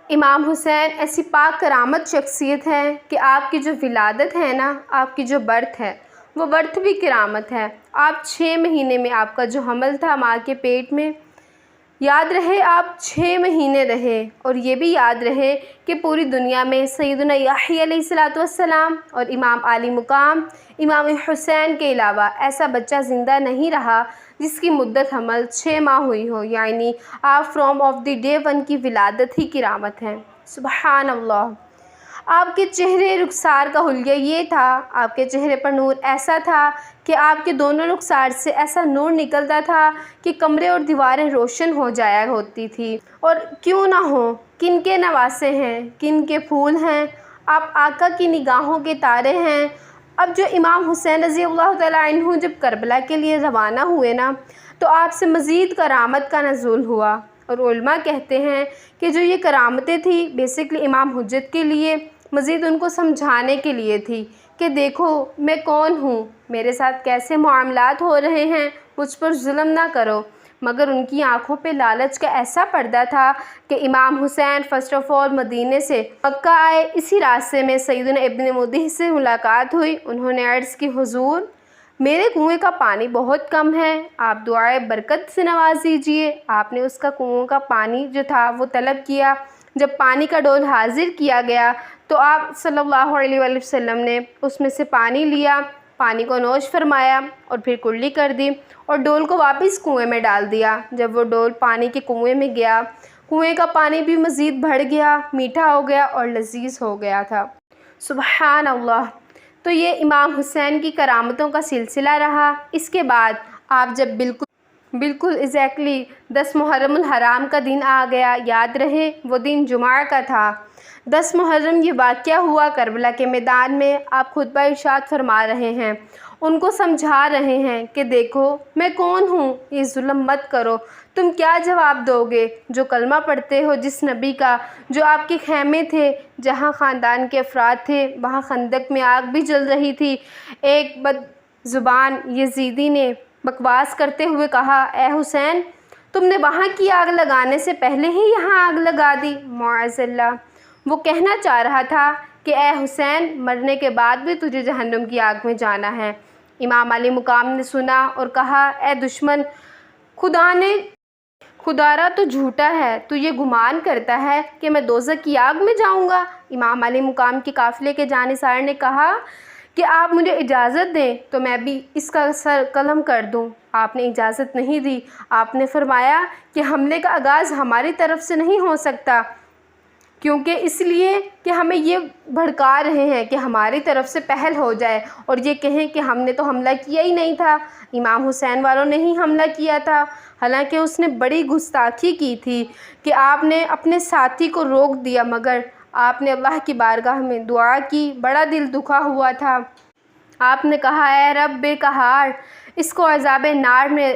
امام حسین ایسی پاک کرامت شخصیت ہے کہ آپ کی جو ولادت ہے نا، آپ کی جو برتھ ہے وہ برتھ بھی کرامت ہے۔ آپ 6 مہینے میں آپ کا جو حمل تھا ماں کے پیٹ میں، یاد رہے آپ 6 مہینے رہے، اور یہ بھی یاد رہے کہ پوری دنیا میں سیدنا یحییٰ علیہ السلام اور امام عالی مقام امام حسین کے علاوہ ایسا بچہ زندہ نہیں رہا جس کی مدت حمل 6 ماہ ہوئی ہو، یعنی آپ فرام آف دی ڈے 1 کی ولادت ہی کرامت ہے۔ سبحان اللہ۔ آپ کے چہرے رخسار کا حلیہ یہ تھا، آپ کے چہرے پر نور ایسا تھا کہ آپ کے دونوں رخسار سے ایسا نور نکلتا تھا کہ کمرے اور دیواریں روشن ہو جایا ہوتی تھی۔ اور کیوں نہ ہو، کن کے نواسے ہیں، کن کے پھول ہیں، آپ آقا کی نگاہوں کے تارے ہیں۔ اب جو امام حسین رضی اللہ تعالیٰ عنہ جب کربلا کے لیے روانہ ہوئے نا، تو آپ سے مزید کرامت کا نزول ہوا، اور علماء کہتے ہیں کہ جو یہ کرامتیں تھیں بیسکلی امام حجت کے لیے، مزید ان کو سمجھانے کے لیے تھی کہ دیکھو میں کون ہوں، میرے ساتھ کیسے معاملات ہو رہے ہیں، مجھ پر ظلم نہ کرو۔ مگر ان کی آنکھوں پہ لالچ کا ایسا پردہ تھا کہ امام حسین فرسٹ آف آل مدینے سے مکہ آئے، اسی راستے میں سیدنا ابن مودح سے ملاقات ہوئی۔ انہوں نے عرض کی حضور میرے کنویں کا پانی بہت کم ہے، آپ دعائے برکت سے نواز دیجئے۔ آپ نے اس کا کنویں کا پانی جو تھا وہ طلب کیا۔ جب پانی کا ڈول حاضر کیا گیا تو آپ صلی اللہ علیہ وآلہ وسلم نے اس میں سے پانی لیا، پانی کو نوش فرمایا اور پھر کلی کر دی اور ڈول کو واپس کنویں میں ڈال دیا۔ جب وہ ڈول پانی کے کنویں میں گیا، کنویں کا پانی بھی مزید بڑھ گیا، میٹھا ہو گیا اور لذیذ ہو گیا تھا۔ سبحان اللہ۔ تو یہ امام حسین کی کرامتوں کا سلسلہ رہا۔ اس کے بعد آپ جب بالکل ایگزیکٹلی 10 محرم الحرام کا دن آ گیا، یاد رہے وہ دن جمعہ کا تھا۔ 10 محرم یہ واقعہ ہوا کربلا کے میدان میں۔ آپ خطبہ ارشاد فرما رہے ہیں، ان کو سمجھا رہے ہیں کہ دیکھو میں کون ہوں، یہ ظلم مت کرو۔ تم کیا جواب دو گے جو کلمہ پڑھتے ہو جس نبی کا، جو آپ کے خیمے تھے، جہاں خاندان کے افراد تھے، وہاں خندق میں آگ بھی جل رہی تھی۔ ایک بد زبان یزیدی نے بکواس کرتے ہوئے کہا، اے حسین تم نے وہاں کی آگ لگانے سے پہلے ہی یہاں آگ لگا دی۔ معاذ اللہ۔ وہ کہنا چاہ رہا تھا کہ اے حسین مرنے کے بعد بھی تجھے جہنم کی آگ میں جانا ہے۔ امام علی مقام نے سنا اور کہا، اے دشمن، خدا را تو جھوٹا ہے، تو یہ گمان کرتا ہے کہ میں دوزخ کی آگ میں جاؤں گا۔ امام علی مقام کے قافلے کے جانثار نے کہا کہ آپ مجھے اجازت دیں تو میں بھی اس کا سر قلم کر دوں۔ آپ نے اجازت نہیں دی۔ آپ نے فرمایا کہ حملے کا آغاز ہماری طرف سے نہیں ہو سکتا، کیونکہ اس لیے کہ ہمیں یہ بھڑکا رہے ہیں کہ ہماری طرف سے پہل ہو جائے اور یہ کہیں کہ ہم نے تو حملہ کیا ہی نہیں تھا، امام حسین والوں نے ہی حملہ کیا تھا۔ حالانکہ اس نے بڑی گستاخی کی تھی کہ آپ نے اپنے ساتھی کو روک دیا، مگر آپ نے اللہ کی بارگاہ میں دعا کی، بڑا دل دکھا ہوا تھا۔ آپ نے کہا، اے رب قہار، اس کو عذاب نار میں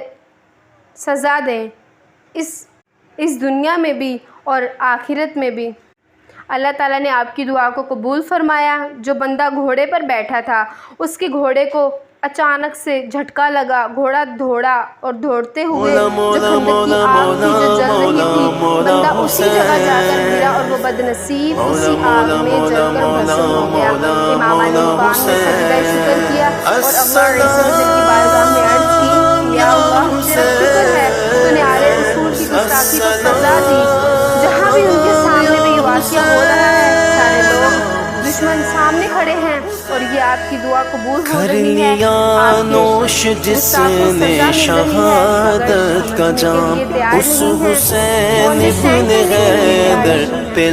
سزا دیں، اس دنیا میں بھی اور آخرت میں بھی۔ اللہ تعالیٰ نے آپ کی دعا کو قبول فرمایا۔ جو بندہ گھوڑے پر بیٹھا تھا اس کے گھوڑے کو اچانک سے جھٹکا لگا، گھوڑا دوڑا اور دوڑتے ہوئے جو خندق کی آگ تھی جو جل رہی تھی، بندہ اسی جگہ جا کر گرا اور وہ بدنصیب اسی آگ میں جل کر بھسم ہو گیا۔ امام علی مقام نے سجدہ شکر کیا اور اللہ عز و جل کی بارگاہ میں عرض کی، یا اللہ تیرا شکر ہے تو نے آل رسول کی گستاخی کو سزا دی۔ جہاں بھی ان کے سامنے بھی یہ واقعہ ہو رہا ہے، سارے لوگ دشمن سامنے کھڑے ہیں اور یہ آپ کی دعا قبول ہو رہی ہے، آپ نوش جس نے شہادت کا جام اس حسین ابن حیدر پہ